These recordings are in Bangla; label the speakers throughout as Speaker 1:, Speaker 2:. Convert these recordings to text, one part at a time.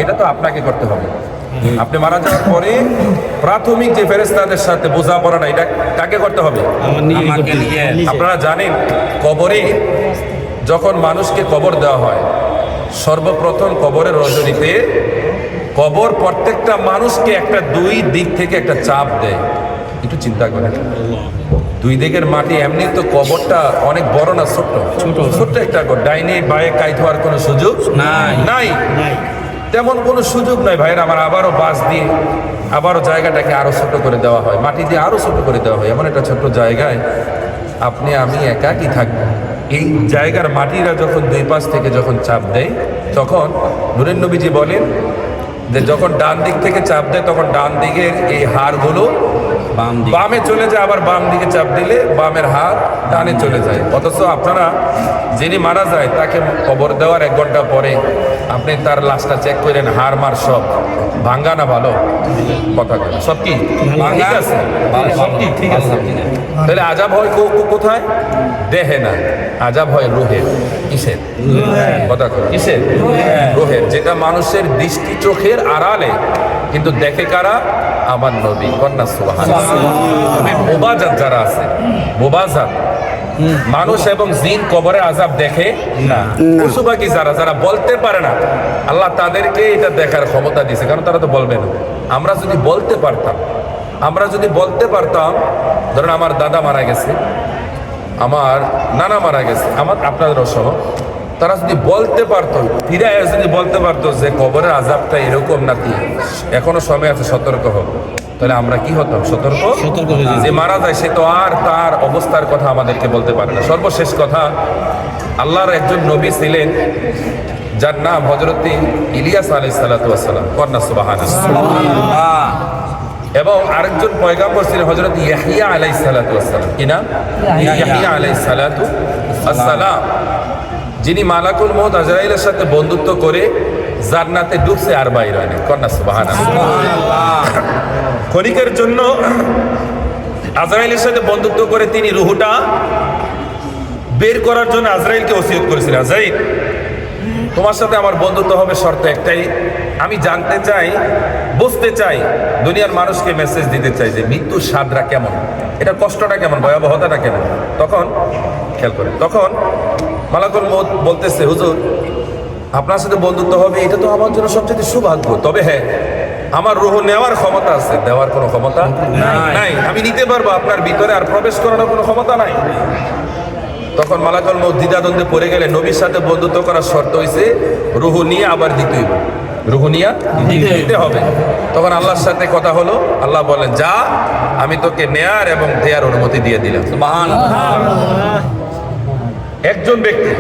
Speaker 1: এটা তো আপনাকে করতে হবে। আপনি মারা যাওয়ার পরে প্রাথমিক যে ফেরেশতাদের সাথে বোঝাপড়াটা এটা কাকে করতে হবে? আপনারা জানেন কবরে যখন মানুষকে কবর দেওয়া হয়, সর্বপ্রথম কবরের রজনীতে কবর প্রত্যেকটা মানুষকে একটা দুই দিক থেকে একটা চাপ দেয়। একটু চিন্তা করেন, দুই দিকের মাটি, এমনি তো কবরটা অনেক বড় না, ছোট্ট ছোট্ট একটা ঘর, ডাইনে বাঁয়ে কাইত হওয়ার কোনো সুযোগ নাই, তেমন কোনো সুযোগ নাই ভাইয়ের আমার। আবারও বাঁশ দিয়ে আবারও জায়গাটাকে আরো ছোট করে দেওয়া হয়, মাটি দিয়ে আরো ছোট করে দেওয়া হয়। এমন একটা ছোট্ট জায়গায় আপনি আমি একাকি থাকবো। এই জায়গার মাটিরা যখন দুই পাশ থেকে যখন চাপ দেয়, তখন নূরের নবীজি বলেন যে যখন ডান দিক থেকে চাপ দেয় তখন ডান দিকের এই হাড়গুলো বামে চলে যায়, আবার বাম দিকে চাপ দিলে বামের হাড় ডানে চলে যায়। অথচ আপনারা যিনি মারা যায় তাকে কবর দেওয়ার 1 ঘন্টা পরে আপনি তার লাশটা চেক করেন, হাড় মার সব ভাঙ্গা না ভালো? কথা বলেন, সব কি ঠিক আছে? সব কি ঠিক আছে? তাহলে আজাব হয় কোথায়? দেহে না, আজাব হয় রুহে। কিসের কথা? কিসের? রুহের, যেটা মানুষের দৃষ্টি চোখের আড়ালে, কিন্তু দেখে কারা? আমার নবী। কন্যা সুবহানাল্লাহ। মুবাজাত যারা আছে, মুবাজাত মানুষ এবং জিন কবরে আযাব দেখে না। পশুপাখি যারা যারা বলতে পারে না, আল্লাহ তাদেরকে এটা দেখার ক্ষমতা দিয়েছে, কারণ তারা তো বলবে না। আমরা যদি বলতে পারতাম, ধরেন আমার দাদা মারা গেছে, আমার নানা মারা গেছে, আমার আপনাদেরও সহ, তারা যদি বলতে পারতো, ফিরে যদি বলতে পারতো যে কবরের আযাবটা এরকম নাকি, এখনো সময় আছে, সতর্ক হোক, তাহলে আমরা কি হতাম? সতর্ক। যে মারা যায় সে তো আর তার অবস্থার কথা আমাদেরকে বলতে পারে না। সর্বশেষ কথা, আল্লাহর একজন নবী ছিলেন যার নাম হযরত ইলিয়াস আলাইহিস সালাতু ওয়াস সালাম। কন্যা সুবহানাল্লাহ। এবং আরেকজন পয়গম্বর ছিলেন হযরত ইয়াহইয়া আলাইহিস সালাতু ওয়াস সালাম। কি নাম? ইয়াহইয়া আলাইহিস সালাতু ওয়াস সালাম, যিনি মালাকুল মউত আজরাইলের সাথে বন্ধুত্ব করে জান্নাতে ঢুকছে আর বাইরে হয়নি। কন্যা সুবহানাল্লাহ। ক্ষণিকের জন্য আজরাইলের সাথে বন্ধুত্ব করে তিনি রুহুটা বের করার জন্য আজরাইলকে ওসিয়ত করেছিলেন, আজরাইল তোমার সাথে আমার বন্ধুত্ব হবে, শর্ত একটাই, আমি জানতে চাই, বুঝতে চাই, দুনিয়ার মানুষকে মেসেজ দিতে চাই যে মৃত্যুর স্বাদটা কেমন, এটা কষ্টটা কেমন, ভয়াবহতাটা কেমন। তখন খেয়াল করে, তখন মালাকুল মউত বলতেছে, হুজুর আপনার সাথে বন্ধুত্ব হবে, এটা তো আমার জন্য সবচেয়ে সৌভাগ্য, তবে হ্যাঁ আমার রুহ নেওয়ার ক্ষমতা আছে, দেওয়ার কোনো ক্ষমতা নাই। আমি নিতে পারবো, আপনার ভিতরে আর প্রবেশ করানোর কোনো ক্ষমতা নাই। তখন মালাকুল মউত দ্বিধাদ্বন্দ্বে পড়ে গেলে, নবীর সাথে বন্ধুত্ব করার শর্ত হইছে রুহ নিয়ে আবার দিতে হইব, রুহ নিয়ে দিতে হবে। তখন আল্লাহর সাথে কথা হলো, আল্লাহ বলেন যা, আমি তোকে নেয়ার এবং দেয়ার অনুমতি দিয়ে দিলাম। সুবহানাল্লাহ। একজন ব্যক্তি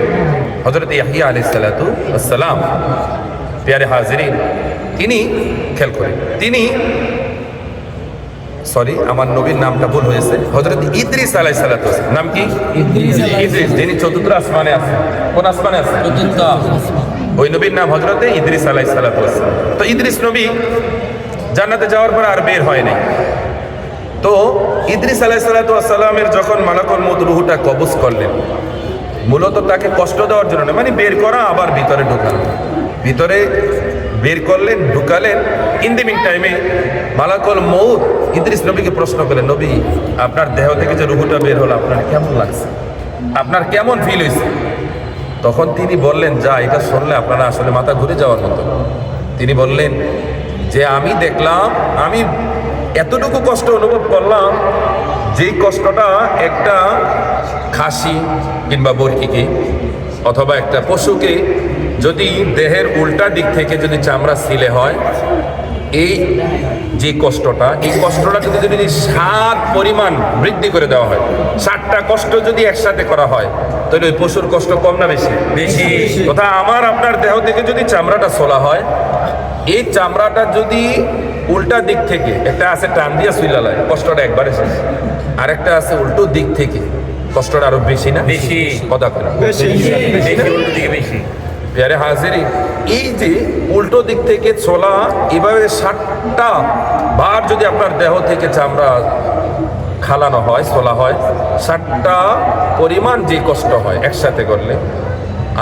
Speaker 1: হযরত ইয়াহইয়া আলাইহিস সালাতু ওয়াস সালাম, প্যারে হাজিরিন, তিনি খেয়াল করেন, সরি আমার নবীর নামটা ভুল হয়েছে, হযরত ইদ্রিস আলাইহিস সালাতু ওয়াস সালাম। নাম কি? ইদ্রিস, যিনি চতুর্থ আসমানে আছে। কোন আসমানে আছে? চতুর্থ। ওই নবীর নাম হযরত ইদ্রিস আলাইহিস সালাতু ওয়াস সালাম। তো ইদ্রিস নবী জান্নাতে যাওয়ার পর আর বের হয় নাই। তো ইদ্রিস আলাইহিস সালাতু ওয়াস সালামের যখন মালাকুল মউত রূহটা কবজ করলেন, মূলত তাকে কষ্ট দেওয়ার জন্য না, মানে বের করা আবার ভিতরে ঢোকানো, ভিতরে বের করলেন, ঢুকালেন। ইন দি মিন টাইমে মালাকুল মউত ইদ্রিস নবীকে প্রশ্ন করলেন, নবী আপনার দেহ থেকে যে রূহটা বের হলো আপনার কেমন লাগছে, আপনার কেমন ফিল হয়েছে? তখন তিনি বললেন, যা এটা শুনলে আপনারা আসলে মাথা ঘুরে যাওয়ার মতো। তিনি বললেন যে আমি দেখলাম, আমি এতটুকু কষ্ট অনুভব করলাম, যেই কষ্টটা একটা খাসি কিংবা বরকিকে অথবা একটা পশুকে যদি দেহের উল্টা দিক থেকে যদি চামড়া ছিলে হয়, এই যে কষ্টটা, এই কষ্টটা যদি 7 পরিমাণ বৃদ্ধি করে দেওয়া হয়, 7টা কষ্ট যদি একসাথে করা হয়, তাহলে ওই পশুর কষ্ট কম না বেশি? বেশি। তথা আমার আপনার দেহ থেকে যদি চামড়াটা ছোলা হয়, এই চামড়াটা যদি উল্টা দিক থেকে, একটা আছে টান দিয়া সুইলালায়, কষ্টটা একবারে শেষ, আরেকটা আছে উল্টো দিক থেকে, কষ্টটা আরো বেশি না বেশি? কথা করে বেশি, উল্টো দিকে বেশি। প্যারে হাজিরিন, এই যে উল্টো দিক থেকে ছোলা, এভাবে 7টা বার যদি আপনার দেহ থেকে চামড়া খালানো হয়, ছোলা হয়, 7টা পরিমাণ যে কষ্ট হয় একসাথে করলে,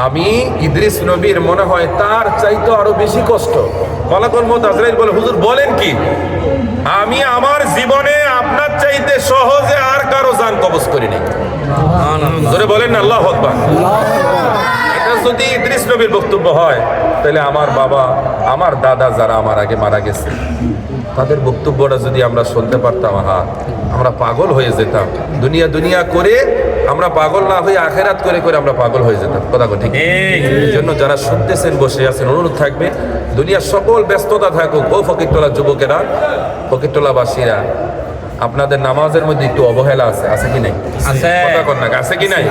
Speaker 1: আমি ইদ্রিস নবীর মনে হয় তার চাইতে আরো বেশি কষ্ট। মালাকুল মউত আজরাইল বলে, হুজুর বলেন কি? আমি আমার জীবনে আপনার চাইতে সহজে আর কারো জান কবজ করিনি। জোরে বলেন না আল্লাহু আকবার। এটা যদি ইদ্রিস নবীর বক্তব্য হয়, তাহলে আমার বাবা, আমার দাদা যারা আমার আগে মারা গেছে, তাদের বক্তব্যটা যদি আমরা শুনতে পারতাম, আমরা পাগল হয়ে যেতাম। দুনিয়া দুনিয়া করে আমরা পাগল না হয়ে আখেরাত করে করে আমরা পাগল হয়ে যেতাম। কথা ঠিক। এই জন্য যারা শুনতেছেন, বসে আছেন, অনুরোধ থাকবে, দুনিয়ার সকল ব্যস্ততা থাকুক, ও ফকিরতলা যুবকেরা, ফকিরতলাবাসীরা, আপনাদের নামাজের মধ্যে একটু অবহেলা আছে, আছে কি নাই? আছে কি নাই?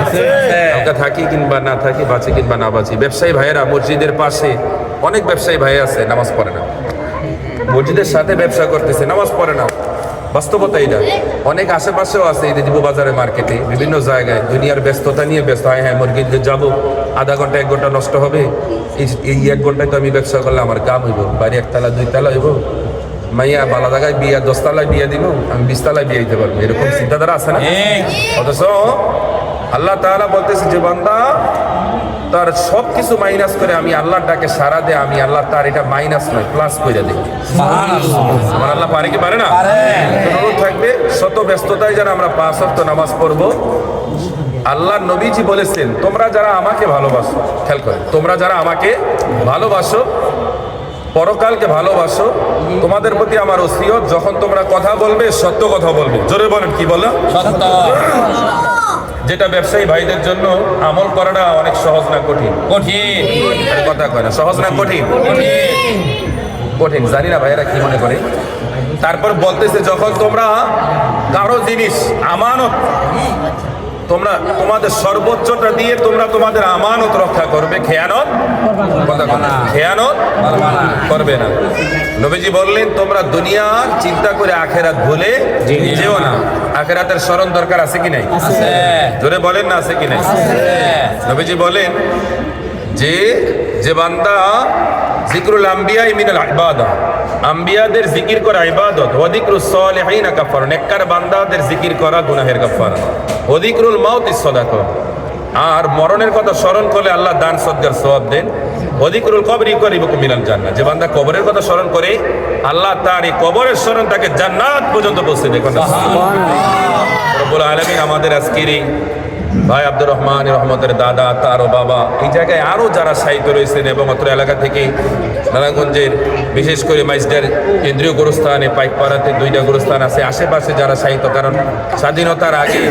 Speaker 1: আমরা থাকি কিংবা না থাকি, বাঁচি কিংবা না বাঁচি। ব্যবসায়ী ভাইয়েরা, মসজিদের পাশে অনেক ব্যবসায়ী ভাই আছে, নামাজ পড়ে না, মসজিদের সাথে ব্যবসা করতেছে, নামাজ পড়ে না। বাস্তবতা এটা। অনেক আশেপাশেও আছে, এই দিব বাজারে, মার্কেটে, বিভিন্ন জায়গায় দুনিয়ার ব্যস্ততা নিয়ে ব্যস্ত। হ্যাঁ মুরগিতে যাবো, আধা ঘন্টা 1 ঘন্টা নষ্ট হবে, এই 1 ঘন্টায় তো আমি ব্যবসা করলে আমার কাম হইব, বাড়ি 1 তলা 2 তলা হইব, মাইয়া বালা জায়গায় বিয়া 10 তলায় বিয়া দিব, আমি 20 তলায় বিয়ে দিতে পারবো, এরকম চিন্তাধারা আছে না? অথচ আল্লাহ তাআলা বলতেছে যে বান্দা তার সব কিছু মাইনাস করে আমি আল্লাহর ডাকে সারা দে, আমি আল্লাহ তার এটা মাইনাস নয় প্লাস করে দিই। আমার আল্লাহ পারে কি পারে না? অনুরোধ থাকবে, শত ব্যস্ততায় যারা আমরা 5 ওয়াক্ত নামাজ পড়বো। আল্লাহ নবীজি বলেছেন, তোমরা যারা আমাকে ভালোবাসো, খেয়াল করে, তোমরা যারা আমাকে ভালোবাসো, পরকালকে ভালোবাসো, তোমাদের প্রতি আমার ওসিয়ত, যখন তোমরা কথা বলবে সত্য কথা বলবে। জোরে বলেন, কি বলো? সত্য। যেটা ব্যবসায়ী ভাইদের জন্য আমল করাটা অনেক সহজ না কঠিন? কঠিন। কথা কয় না, সহজ না কঠিন? কঠিন। জানি না ভাইয়েরা কি মনে করে। তারপর বলতেছে, যখন তোমরা কারো জিনিস আমানত, তোমরা তোমাদের সর্বোচ্চটা দিয়ে তোমরা তোমাদের আমানত রক্ষা করবে, খেয়ানত খেয়ানত করবে না। নবীজি বললেন, তোমরা দুনিয়া চিন্তা করে আখেরাত ভুলে যেও না। আখেরাতের স্মরণ দরকার আছে কি নাই? জোরে বলেন না, আছে কি নাই? নবীজি বলেন যে বান্দা যিকরুল আম্বিয়া মিনাল ইবাদা, আম্বিয়াদের জিকির করা ইবাদত, ওয়া যিকরুস সালিহিন কাফারা, নেককার বান্দাদের জিকির করা গুনাহের কাফারা, ওয়া যিকরুল মাউতিস সাদাকা, আর মরণের কথা স্মরণ করলে আল্লাহ দান সদকার সওয়াব দেন, ওয়া যিকরুল কবরি করিবুকুম মিনাল জান্নাহ, যে বান্দা কবরের কথা স্মরণ করে আল্লাহ তার এই কবরের স্মরণ তাকে জান্নাত পর্যন্ত পৌঁছে দেয়। সুবহানাল্লাহ। রব্বুল আলামিন আমাদের আজকের এই ভাই আব্দুর রহমান রহমতের দাদা, তারও বাবা, এই জায়গায় আরও যারা সাহিত্য রয়েছেন এবং অত্র এলাকা থেকে নারায়ণগঞ্জের বিশেষ করে মাইজদার কেন্দ্রীয় গোরস্থানে, পাইকপাড়াতে 2টা গোরস্থান আছে, আশেপাশে যারা সাহিত্য, কারণ স্বাধীনতার আগে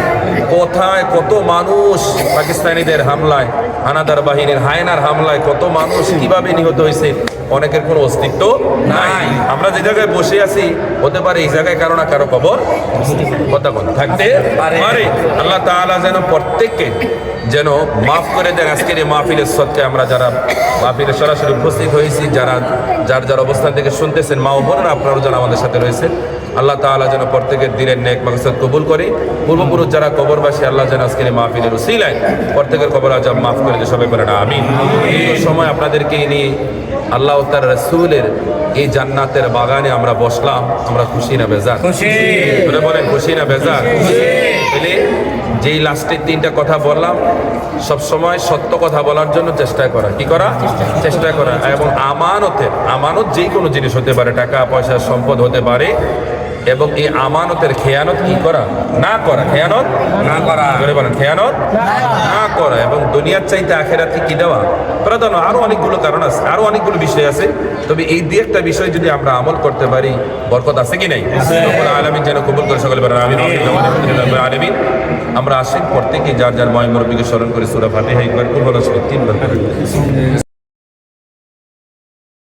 Speaker 1: কোথায় কত মানুষ পাকিস্তানিদের হামলায়, হানাদার বাহিনীর হায়নার হামলায় কত মানুষ কিভাবে নিহত হয়েছে, অনেকের কোনো অস্তিত্ব নাই। আমরা যে জায়গায় বসে আছি, হতে পারে এই জায়গায় কারো না কারো খবর থাকতে পারে। আল্লাহ তাআলা যেন প্রত্যেককে যেন মাফ করে দেন। আজকের এই মাহফিলের সত্যি আমরা যারা মাহফিলে সরাসরি উপস্থিত হয়েছি, যারা যার যার অবস্থান থেকে শুনতেছেন, মা ও বোনেরা আপনারাও যারা আমাদের সাথে রয়েছেন, আল্লাহ তাআলা যেন প্রত্যেকের দিনের নেক মাকসাদ কবুল করে। পূর্বপুরুষ যারা কবরবাসী, আল্লাহ যেন আজকের এই মাহফিলের উসিলায় প্রত্যেকের কবর আজাব মাফ করে দিয়ে সবাই বলেন আমিন। এই সময় আপনাদেরকে নিয়ে আল্লাহ তার রাসূলের এই জান্নাতের বাগানে আমরা বসলাম, আমরা খুশি না বেজার? খুশি। বলেন খুশি না বেজার? তাহলে যেই লাস্টের 3টা কথা বললাম, সবসময় সত্য কথা বলার জন্য চেষ্টা করা। কি করা? চেষ্টা করা। এবং আমানত যে কোনো জিনিস হতে পারে, টাকা পয়সা সম্পদ হতে পারে, এবং এই আমানতের খেয়ানত কি করা? না করা। খেয়ানত না করা। বলেন খেয়ানত না করা। এবং দুনিয়ার চাইতে আখেরাতকে কি দেওয়া? প্রাধান্য। আরো অনেকগুলো কারণ আছে, আরো অনেকগুলো বিষয় আছে, তবে এই 2-একটা বিষয় যদি আমরা আমল করতে পারি, বরকত আছে কি নাই? রব্বুল আলামিন যেন কবুল করে সকলে বলেন আমিন। আলামিন। আমরা আসেন প্রত্যেকে যার যার ময় মুরব্বিকে স্মরণ করে সূরা ফাতিহা একবার, কুল হলো 3বার।